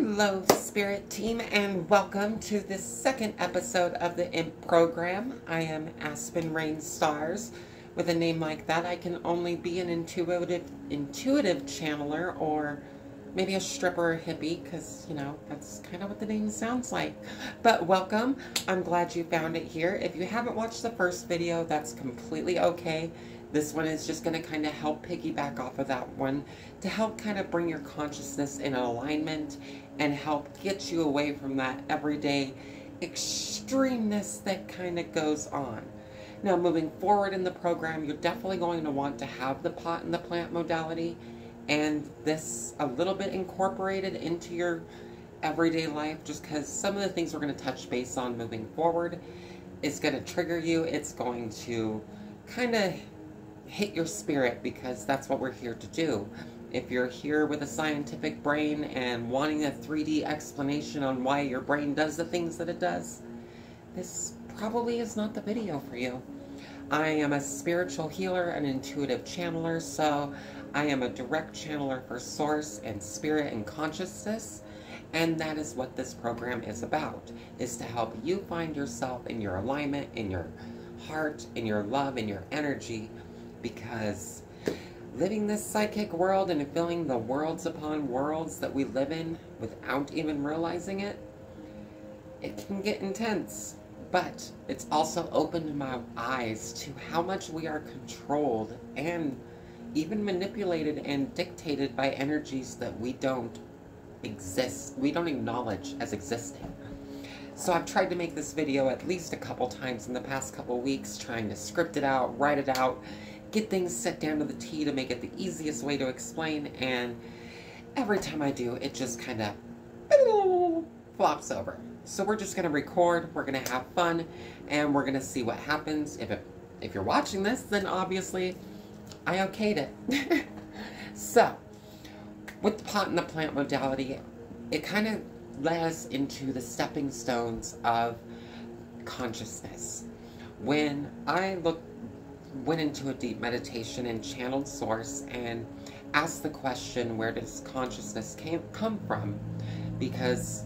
Hello, Spirit Team, and welcome to this second episode of the Imp Program. I am Aspen Rain Stars. With a name like that, I can only be an intuitive channeler, or maybe a stripper or hippie, because, you know, that's kind of what the name sounds like. But welcome. I'm glad you found it here. If you haven't watched the first video, that's completely okay. This one is just going to kind of help piggyback off of that one to help kind of bring your consciousness in alignment and help get you away from that everyday extremeness that kind of goes on. Now, moving forward in the program, you're definitely going to want to have the pot and the plant modality and this a little bit incorporated into your everyday life, just because some of the things we're going to touch base on moving forward is going to trigger you. It's going to kind of hit your spirit, because that's what we're here to do. If you're here with a scientific brain and wanting a 3D explanation on why your brain does the things that it does, this probably is not the video for you. I am a spiritual healer, an intuitive channeler, so I am a direct channeler for source and spirit and consciousness, and that is what this program is about, is to help you find yourself in your alignment, in your heart, in your love, in your energy, because living this psychic world and filling the worlds upon worlds that we live in without even realizing it, it can get intense. But it's also opened my eyes to how much we are controlled and even manipulated and dictated by energies that we don't acknowledge as existing. So I've tried to make this video at least a couple times in the past couple weeks, trying to script it out, write it out, get things set down to the T to make it the easiest way to explain, and every time I do, it just kind of flops over. So we're just going to record, we're going to have fun, and we're going to see what happens. If you're watching this, then obviously I okayed it. So, with the pot and the plant modality, it kind of led us into the stepping stones of consciousness. When I went into a deep meditation and channeled source and asked the question, where does consciousness come from? Because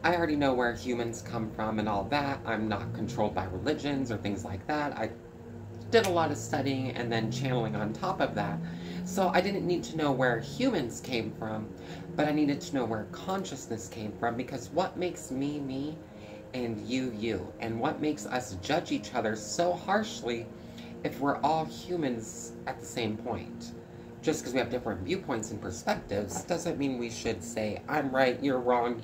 I already know where humans come from and all that. I'm not controlled by religions or things like that. I did a lot of studying and then channeling on top of that. So I didn't need to know where humans came from, but I needed to know where consciousness came from, because what makes me, me, and you, and what makes us judge each other so harshly if we're all humans at the same point. Just because we have different viewpoints and perspectives doesn't mean we should say, I'm right, you're wrong,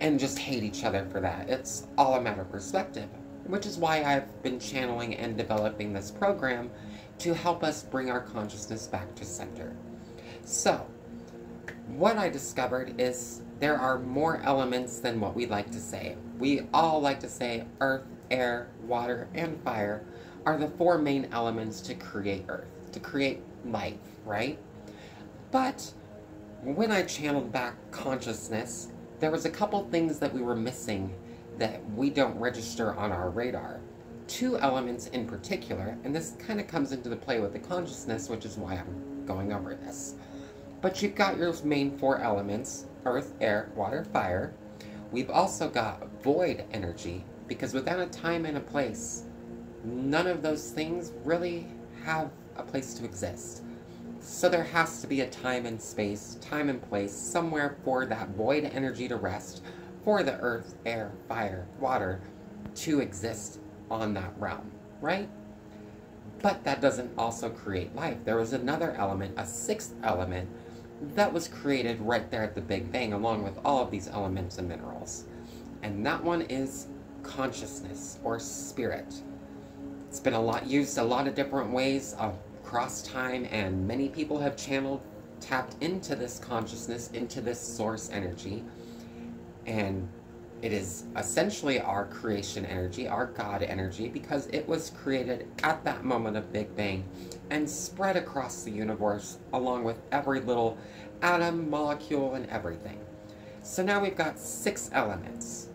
and just hate each other for that. It's all a matter of perspective, which is why I've been channeling and developing this program to help us bring our consciousness back to center. So, what I discovered is there are more elements than what we like to say. We all like to say earth, air, water, and fire are the four main elements to create earth, to create life, right? But when I channeled back consciousness, there was a couple things that we were missing that we don't register on our radar. Two elements in particular, and this kind of comes into the play with the consciousness, which is why I'm going over this. But you've got your main four elements, earth, air, water, fire. We've also got void energy, because without a time and a place, none of those things really have a place to exist. So there has to be a time and space, time and place, somewhere for that void energy to rest, for the earth, air, fire, water to exist on that realm, right? But that doesn't also create life. There was another element, a sixth element, that was created right there at the Big Bang, along with all of these elements and minerals. And that one is consciousness, or spirit. It's been used a lot of different ways across time, and many people have tapped into this consciousness, into this source energy, and it is essentially our creation energy, our God energy, because it was created at that moment of Big Bang and spread across the universe along with every little atom, molecule, and everything. So now we've got 6 elements.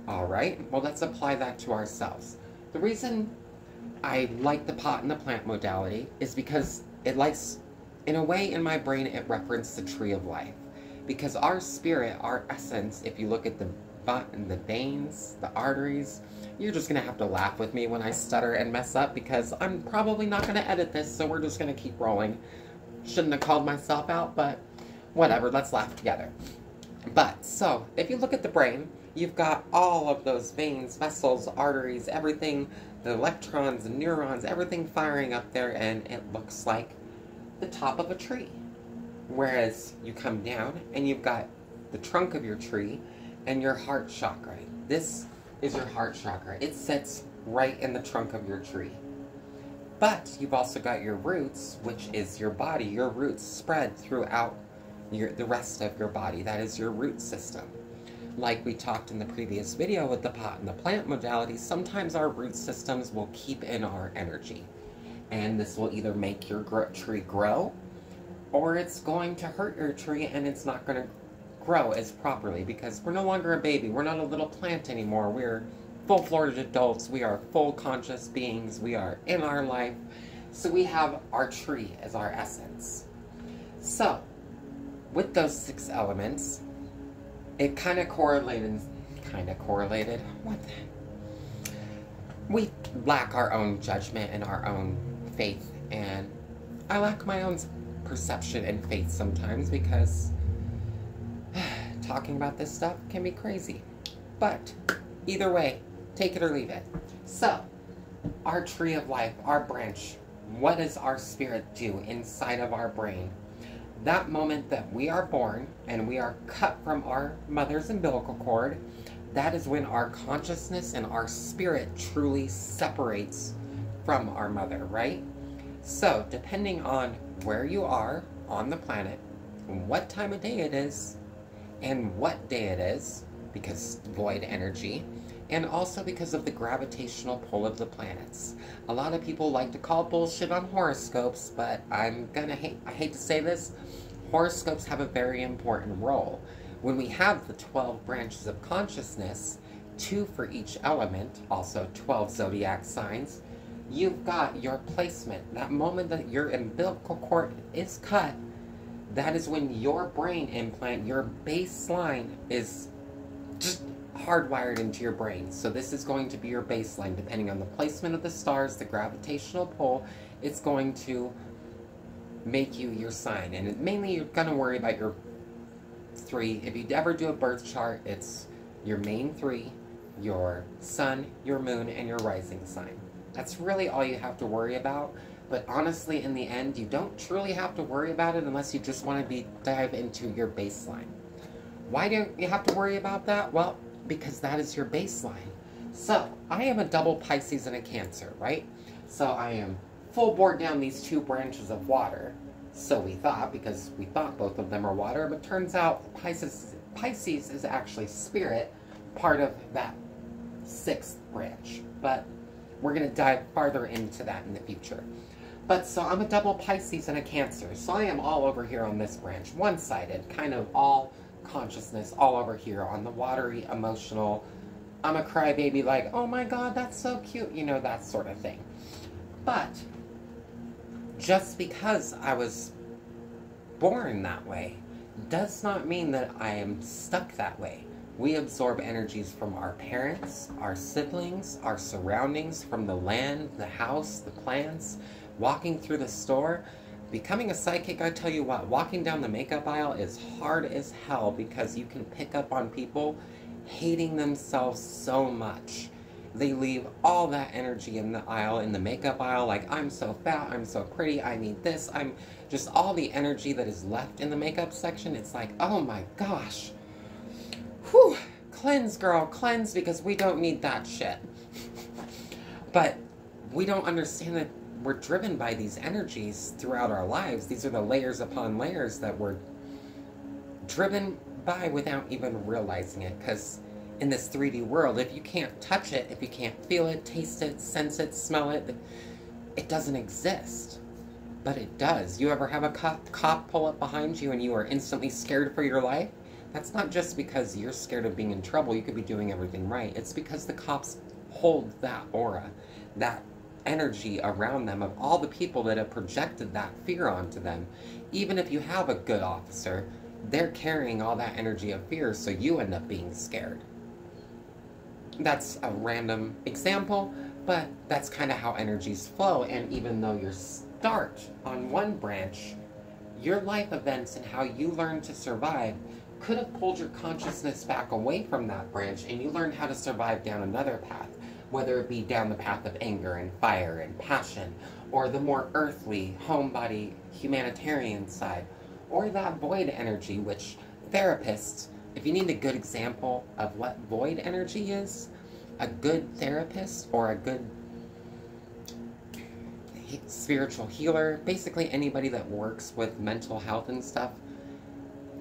All right, well, let's apply that to ourselves. The reason I like the pot and the plant modality is because it likes, in a way, in my brain, it referenced the tree of life. Because our spirit, our essence, if you look at the veins, the arteries, you're just going to have to laugh with me when I stutter and mess up because I'm probably not going to edit this, so we're just going to keep rolling. Shouldn't have called myself out, but whatever, let's laugh together. But, so, if you look at the brain, you've got all of those veins, vessels, arteries, everything, the electrons, and neurons, everything firing up there, and it looks like the top of a tree. Whereas you come down, and you've got the trunk of your tree, and your heart chakra. This is your heart chakra. It sits right in the trunk of your tree. But you've also got your roots, which is your body. Your roots spread throughout the rest of your body. That is your root system. Like we talked in the previous video with the pot and the plant modality, sometimes our root systems will keep in our energy. And this will either make your tree grow, or it's going to hurt your tree and it's not going to grow as properly because we're no longer a baby. We're not a little plant anymore. We're full-fledged adults. We are full conscious beings. We are in our life. So we have our tree as our essence. So, with those 6 elements, it kind of correlated. What? We lack our own judgment and our own faith, and I lack my own perception and faith sometimes because talking about this stuff can be crazy. But either way, take it or leave it. So, our tree of life, our branch, what does our spirit do inside of our brain? That moment that we are born and we are cut from our mother's umbilical cord, that is when our consciousness and our spirit truly separates from our mother, right? So, depending on where you are on the planet, what time of day it is, and what day it is, because void energy, and also because of the gravitational pull of the planets. A lot of people like to call bullshit on horoscopes, but I hate to say this, horoscopes have a very important role. When we have the 12 branches of consciousness, 2 for each element, also 12 zodiac signs, you've got your placement. That moment that your umbilical cord is cut, that is when your brain implant, your baseline is just hardwired into your brain. So this is going to be your baseline. Depending on the placement of the stars, the gravitational pull, it's going to make you your sign. And mainly you're going to worry about your 3. If you ever do a birth chart, it's your main 3, your sun, your moon, and your rising sign. That's really all you have to worry about. But honestly, in the end, you don't truly have to worry about it unless you just want to dive into your baseline. Why don't you have to worry about that? Well, because that is your baseline. So, I am a double Pisces and a Cancer, right? So I am full board down these 2 branches of water. So we thought, because we thought both of them are water, but turns out Pisces is actually spirit, part of that 6th branch. But we're going to dive farther into that in the future. But so I'm a double Pisces and a Cancer. So I am all over here on this branch, one-sided, kind of all consciousness all over here on the watery, emotional, I'm a crybaby, like, oh my god, that's so cute, you know, that sort of thing. But just because I was born that way does not mean that I am stuck that way. We absorb energies from our parents, our siblings, our surroundings, from the land, the house, the plants, walking through the store. Becoming a psychic, I tell you what, walking down the makeup aisle is hard as hell because you can pick up on people hating themselves so much. They leave all that energy in the aisle, in the makeup aisle, like, I'm so fat, I'm so pretty, I need this, I'm just all the energy that is left in the makeup section. It's like, oh my gosh. Whew, cleanse, girl, cleanse, because we don't need that shit. But we don't understand that we're driven by these energies throughout our lives. These are the layers upon layers that we're driven by without even realizing it. Because in this 3D world, if you can't touch it, if you can't feel it, taste it, sense it, smell it, it doesn't exist. But it does. You ever have a cop pull up behind you and you are instantly scared for your life? That's not just because you're scared of being in trouble. You could be doing everything right. It's because the cops hold that aura, that energy around them of all the people that have projected that fear onto them. Even if you have a good officer, they're carrying all that energy of fear, so you end up being scared. That's a random example, but that's kind of how energies flow. And even though you start on one branch, your life events and how you learn to survive could have pulled your consciousness back away from that branch, and you learned how to survive down another path, whether it be down the path of anger and fire and passion, or the more earthly, homebody, humanitarian side, or that void energy, which therapists, if you need a good example of what void energy is, a good therapist or a good spiritual healer, basically anybody that works with mental health and stuff,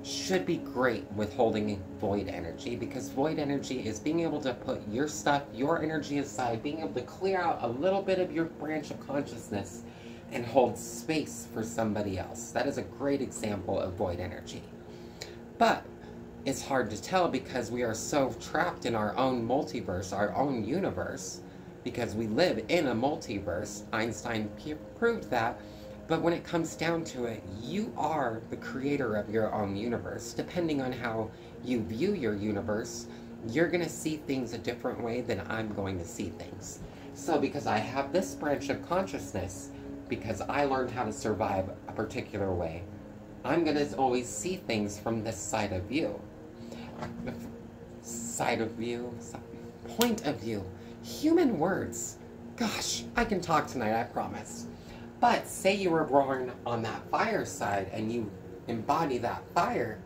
should be great with holding void energy, because void energy is being able to put your stuff, your energy aside, being able to clear out a little bit of your branch of consciousness and hold space for somebody else. That is a great example of void energy. But it's hard to tell because we are so trapped in our own multiverse, our own universe, because we live in a multiverse. Einstein proved that. But when it comes down to it, you are the creator of your own universe. Depending on how you view your universe, you're going to see things a different way than I'm going to see things. So because I have this branch of consciousness, because I learned how to survive a particular way, I'm going to always see things from this side of view. Point of view. Human words. Gosh, I can talk tonight, I promise. But say you were born on that fire side and you embody that fire,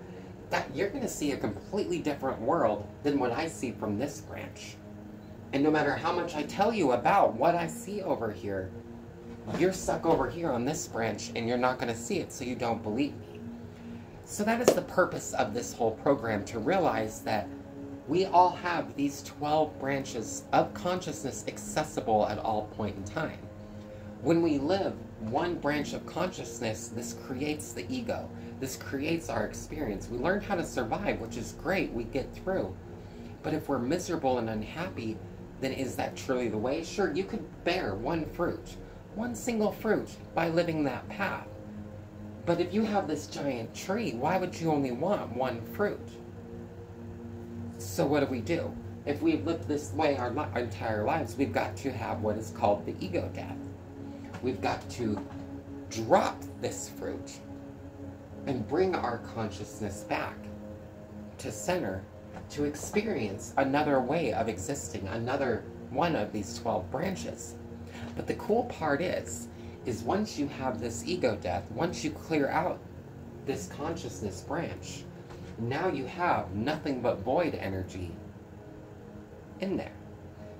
that you're going to see a completely different world than what I see from this branch. And no matter how much I tell you about what I see over here, you're stuck over here on this branch and you're not going to see it, so you don't believe me. So that is the purpose of this whole program, to realize that we all have these 12 branches of consciousness accessible at all point in time. When we live one branch of consciousness, this creates the ego. This creates our experience. We learn how to survive, which is great. We get through. But if we're miserable and unhappy, then is that truly the way? Sure, you could bear one fruit, one single fruit, by living that path. But if you have this giant tree, why would you only want one fruit? So what do? If we've lived this way our entire lives, we've got to have what is called the ego death. We've got to drop this fruit and bring our consciousness back to center, to experience another way of existing, another one of these 12 branches. But the cool part is once you have this ego death, once you clear out this consciousness branch, now you have nothing but void energy in there.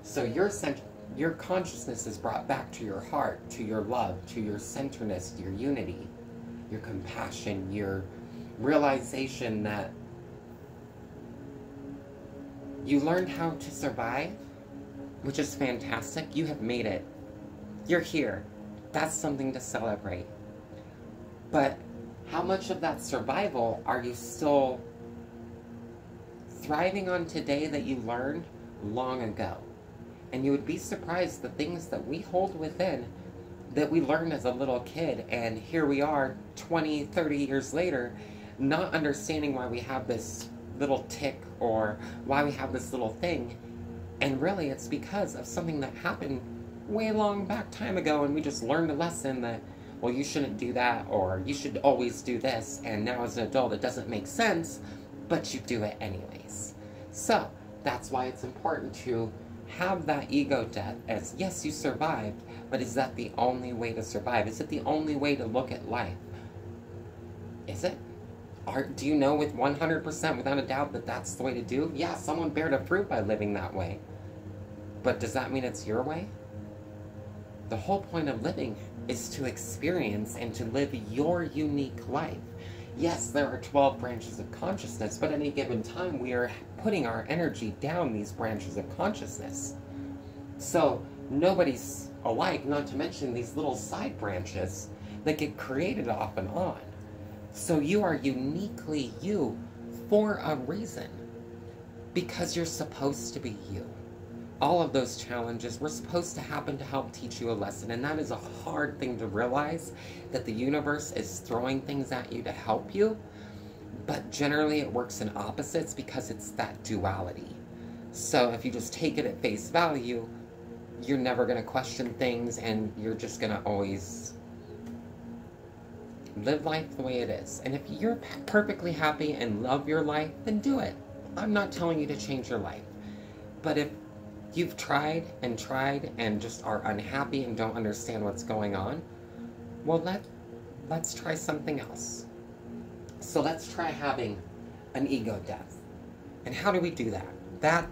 So your consciousness is brought back to your heart, to your love, to your centeredness, your unity, your compassion, your realization that you learned how to survive, which is fantastic. You have made it. You're here. That's something to celebrate. But how much of that survival are you still thriving on today that you learned long ago? And you would be surprised the things that we hold within that we learned as a little kid, and here we are 20, 30 years later, not understanding why we have this little tick or why we have this little thing. And really it's because of something that happened way long back time ago, and we just learned a lesson that, well, you shouldn't do that, or you should always do this, and now as an adult it doesn't make sense, but you do it anyways. So that's why it's important to have that ego death as, yes, you survived, but is that the only way to survive? Is it the only way to look at life? Is it? Do you know with 100% without a doubt that that's the way to do? Yeah, someone bared a fruit by living that way. But does that mean it's your way? The whole point of living is to experience and to live your unique life. Yes, there are 12 branches of consciousness, but at any given time we are putting our energy down these branches of consciousness. So nobody's alike, not to mention these little side branches that get created off and on. So you are uniquely you for a reason, because you're supposed to be you. All of those challenges were supposed to happen to help teach you a lesson, and that is a hard thing to realize, that the universe is throwing things at you to help you. But generally it works in opposites because it's that duality. So if you just take it at face value, you're never going to question things, and you're just going to always live life the way it is. And if you're perfectly happy and love your life, then do it. I'm not telling you to change your life. But if you've tried and just are unhappy and don't understand what's going on, well, let's try something else. So let's try having an ego death. And how do we do that?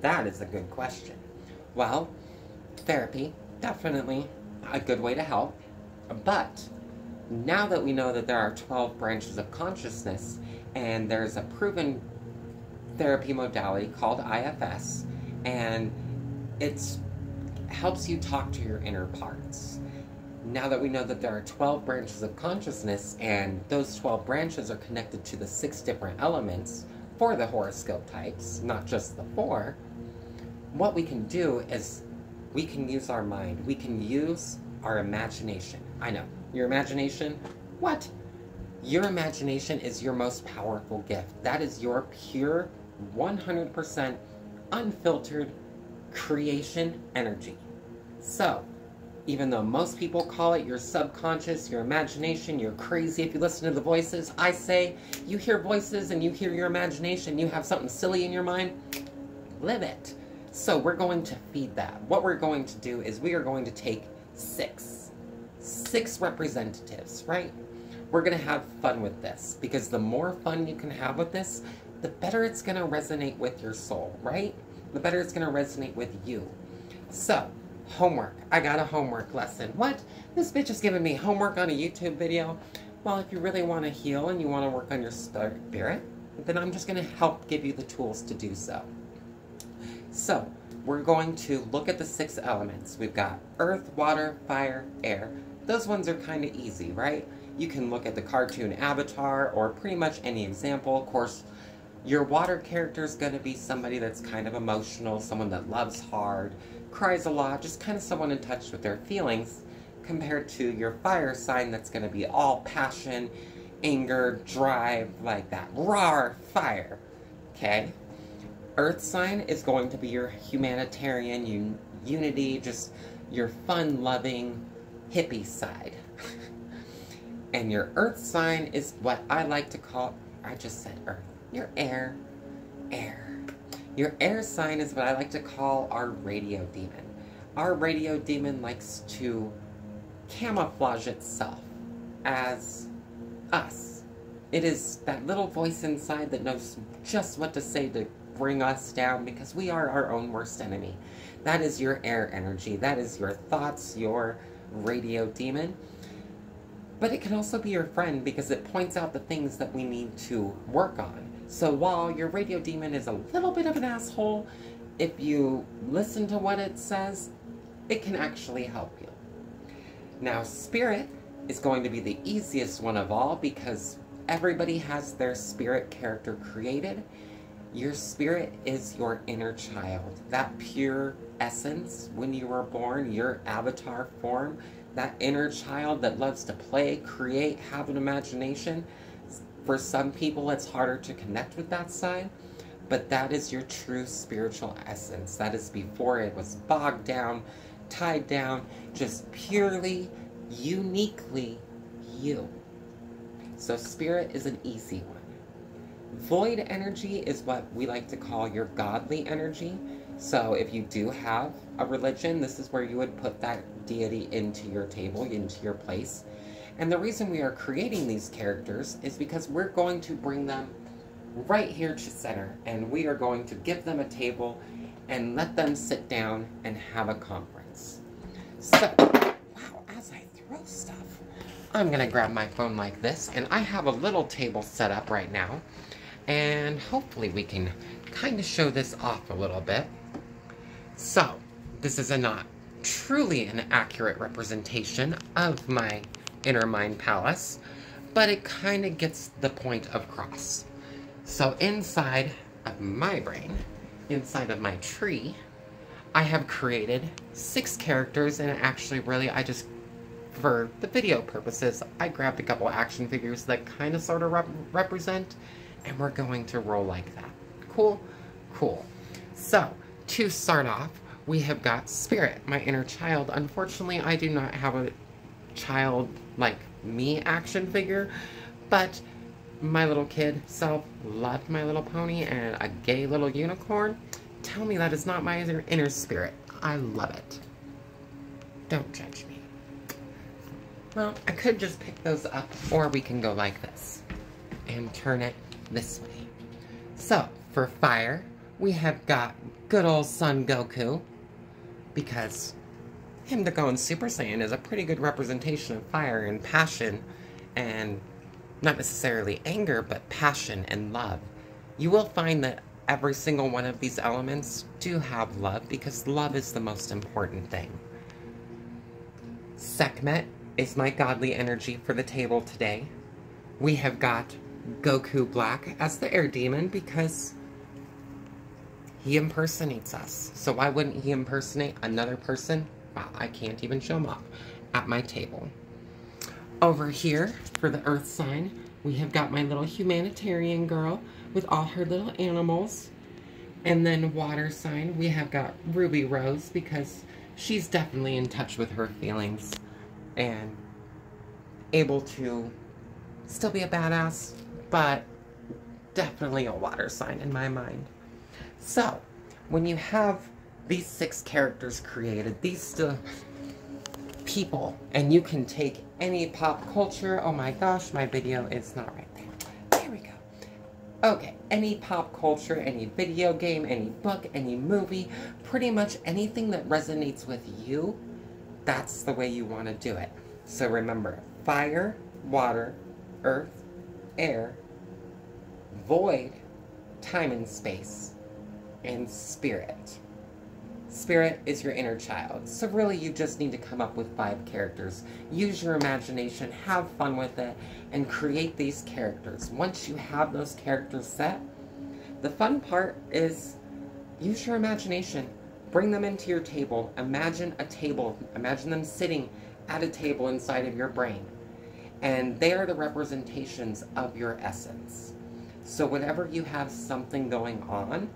That is a good question. Well, therapy, definitely a good way to help. But now that we know that there are 12 branches of consciousness, and there's a proven therapy modality called IFS, and it helps you talk to your inner parts. Now that we know that there are 12 branches of consciousness, and those 12 branches are connected to the 6 different elements for the horoscope types, not just the 4, what we can do is we can use our mind. We can use our imagination. I know, your imagination? What? Your imagination is your most powerful gift. That is your pure, 100% unfiltered creation energy. So, even though most people call it your subconscious, your imagination, you're crazy if you listen to the voices, I say, you hear voices and you hear your imagination, you have something silly in your mind, live it. So we're going to feed that. What we're going to do is we are going to take 6 representatives, right? We're going to have fun with this, because the more fun you can have with this, the better it's going to resonate with your soul, right? The better it's going to resonate with you. So, homework. I got a homework lesson. What? This bitch is giving me homework on a YouTube video? Well, if you really want to heal and you want to work on your spirit, then I'm just going to help give you the tools to do so. So, we're going to look at the 6 elements. We've got earth, water, fire, air. Those ones are kind of easy, right? You can look at the cartoon Avatar or pretty much any example. Of course, your water character is going to be somebody that's kind of emotional, someone that loves hard, cries a lot, just kind of someone in touch with their feelings, compared to your fire sign that's going to be all passion, anger, drive, like that. Roar, fire. Okay? Earth sign is going to be your humanitarian, unity, just your fun-loving, hippie side. And your earth sign is what I like to call, I just said earth, your air. Your air sign is what I like to call our radio demon. Our radio demon likes to camouflage itself as us. It is that little voice inside that knows just what to say to bring us down, because we are our own worst enemy. That is your air energy. That is your thoughts, your radio demon. But it can also be your friend, because it points out the things that we need to work on. So while your radio demon is a little bit of an asshole, if you listen to what it says, it can actually help you. Now, spirit is going to be the easiest one of all, because everybody has their spirit character created. Your spirit is your inner child. That pure essence, when you were born, your avatar form, that inner child that loves to play, create, have an imagination. For some people, it's harder to connect with that side, but that is your true spiritual essence. That is before it was bogged down, tied down, just purely, uniquely you. So spirit is an easy one. Void energy is what we like to call your godly energy. So if you do have a religion, this is where you would put that deity into your table, into your place. And the reason we are creating these characters is because we're going to bring them right here to center, and we are going to give them a table and let them sit down and have a conference. So, wow, as I throw stuff, I'm going to grab my phone like this, and I have a little table set up right now, and hopefully we can kind of show this off a little bit. So, this is not truly an accurate representation of my inner mind palace, but it kind of gets the point across. So inside of my brain, inside of my tree, I have created 6 characters, and actually really I just for the video purposes, I grabbed a couple action figures that kind of sort of represent, and we're going to roll like that. Cool? Cool. So, to start off, we have got Spirit, my inner child. Unfortunately, I do not have a child like me action figure, but my little kid self loved My Little Pony and a gay little unicorn. Tell me that is not my inner spirit. I love it. Don't judge me. Well, I could just pick those up, or we can go like this and turn it this way. So, for fire, we have got good old Son Goku, because him to go in Super Saiyan is a pretty good representation of fire and passion, and not necessarily anger, but passion and love. You will find that every single one of these elements do have love, because love is the most important thing. Sekhmet is my godly energy for the table today. We have got Goku Black as the air demon, because he impersonates us. So why wouldn't he impersonate another person? Wow, I can't even show him off at my table. Over here, for the earth sign, we have got my little humanitarian girl with all her little animals. And then water sign, we have got Ruby Rose, because she's definitely in touch with her feelings and able to still be a badass, but definitely a water sign in my mind. So, when you have these 6 characters created, these people, and you can take any pop culture, oh my gosh, my video is not right there. There we go. Okay, any pop culture, any video game, any book, any movie, pretty much anything that resonates with you, that's the way you want to do it. So remember, fire, water, earth, air, void, time and space, and spirit. Spirit is your inner child. So really you just need to come up with 5 characters. Use your imagination, have fun with it, and create these characters. Once you have those characters set, the fun part is use your imagination. Bring them into your table. Imagine a table. Imagine them sitting at a table inside of your brain. And they are the representations of your essence. So whenever you have something going on,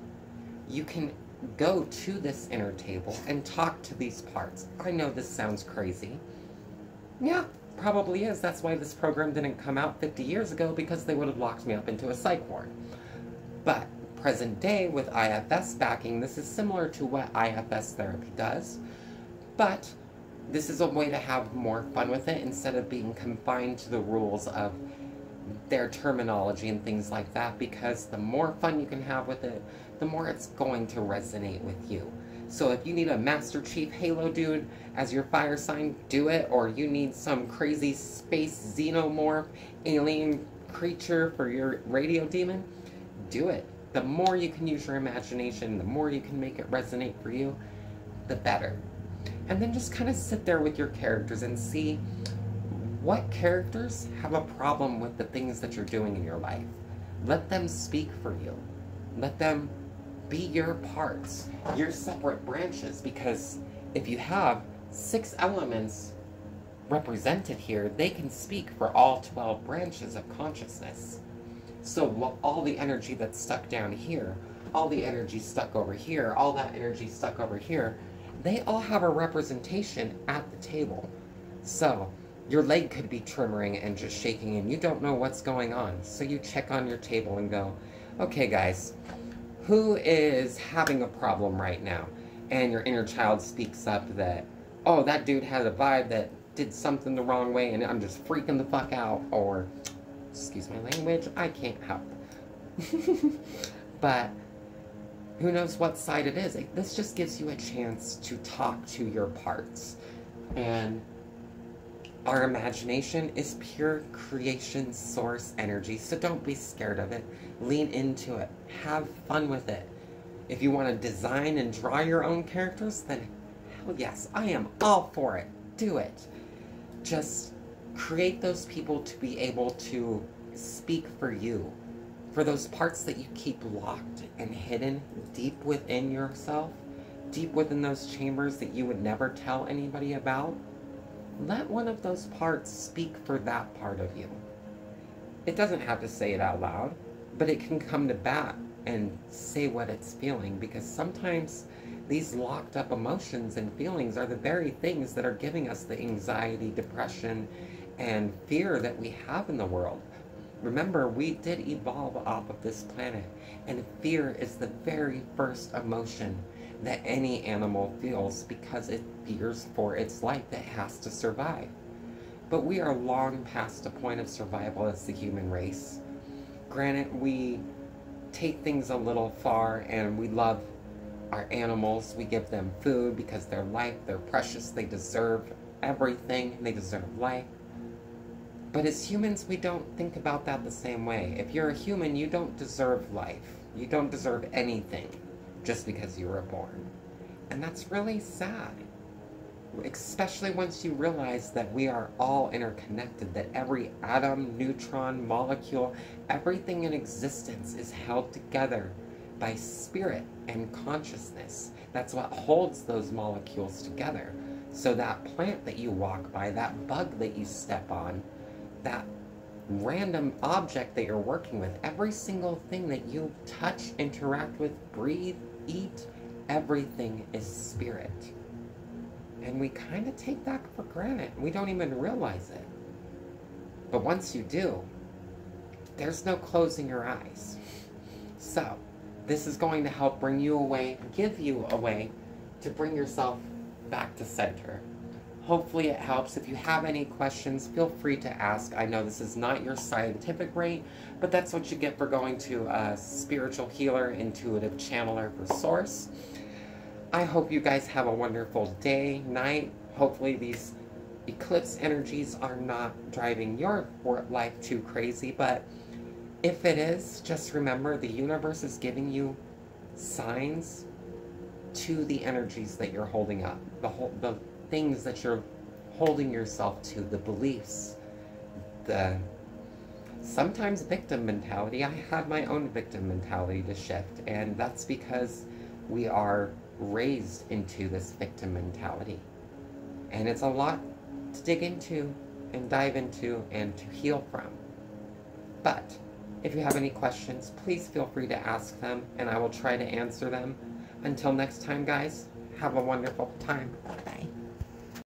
you can go to this inner table and talk to these parts. I know this sounds crazy. Yeah, probably is. That's why this program didn't come out 50 years ago, because they would have locked me up into a psych ward. But present day, with IFS backing, this is similar to what IFS therapy does, but this is a way to have more fun with it instead of being confined to the rules of their terminology and things like that, because the more fun you can have with it, the more it's going to resonate with you. So if you need a Master Chief Halo dude as your fire sign, do it. Or you need some crazy space xenomorph alien creature for your radio demon, do it. The more you can use your imagination, the more you can make it resonate for you, the better. And then just kind of sit there with your characters and see what characters have a problem with the things that you're doing in your life. Let them speak for you. Let them be your parts, your separate branches, because if you have 6 elements represented here, they can speak for all 12 branches of consciousness. So all the energy that's stuck down here, all the energy stuck over here, all that energy stuck over here, they all have a representation at the table. So your leg could be tremoring and just shaking and you don't know what's going on. So you check on your table and go, okay guys, who is having a problem right now? And your inner child speaks up that, oh, that dude had a vibe that did something the wrong way and I'm just freaking the fuck out. Or, excuse my language, I can't help. But who knows what side it is. This just gives you a chance to talk to your parts. And our imagination is pure creation source energy, so don't be scared of it. Lean into it. Have fun with it. If you want to design and draw your own characters, then hell yes, I am all for it. Do it. Just create those people to be able to speak for you. For those parts that you keep locked and hidden deep within yourself, deep within those chambers that you would never tell anybody about, let one of those parts speak for that part of you. It doesn't have to say it out loud, but it can come to bat and say what it's feeling, because sometimes these locked up emotions and feelings are the very things that are giving us the anxiety, depression, and fear that we have in the world. Remember, we did evolve off of this planet, and fear is the very first emotion that any animal feels because it fears for its life. It has to survive. But we are long past the point of survival as the human race. Granted, we take things a little far and we love our animals. We give them food because they're life, they're precious, they deserve everything, they deserve life. But as humans, we don't think about that the same way. If you're a human, you don't deserve life. You don't deserve anything just because you were born. And that's really sad. Especially once you realize that we are all interconnected, that every atom, neutron, molecule, everything in existence is held together by spirit and consciousness. That's what holds those molecules together. So that plant that you walk by, that bug that you step on, that random object that you're working with, every single thing that you touch, interact with, breathe, eat, everything is spirit. And we kind of take that for granted. We don't even realize it. But once you do, there's no closing your eyes. So, this is going to help bring you away, give you a way to bring yourself back to center. Hopefully it helps. If you have any questions, feel free to ask. I know this is not your scientific rate, but that's what you get for going to a spiritual healer, intuitive channeler for source. I hope you guys have a wonderful day, night. Hopefully these eclipse energies are not driving your life too crazy, but if it is, just remember the universe is giving you signs to the energies that you're holding up, the things that you're holding yourself to, the beliefs, the sometimes victim mentality. I had my own victim mentality to shift, and that's because we are raised into this victim mentality. And it's a lot to dig into and dive into and to heal from. But if you have any questions, please feel free to ask them, and I will try to answer them. Until next time, guys, have a wonderful time. Bye.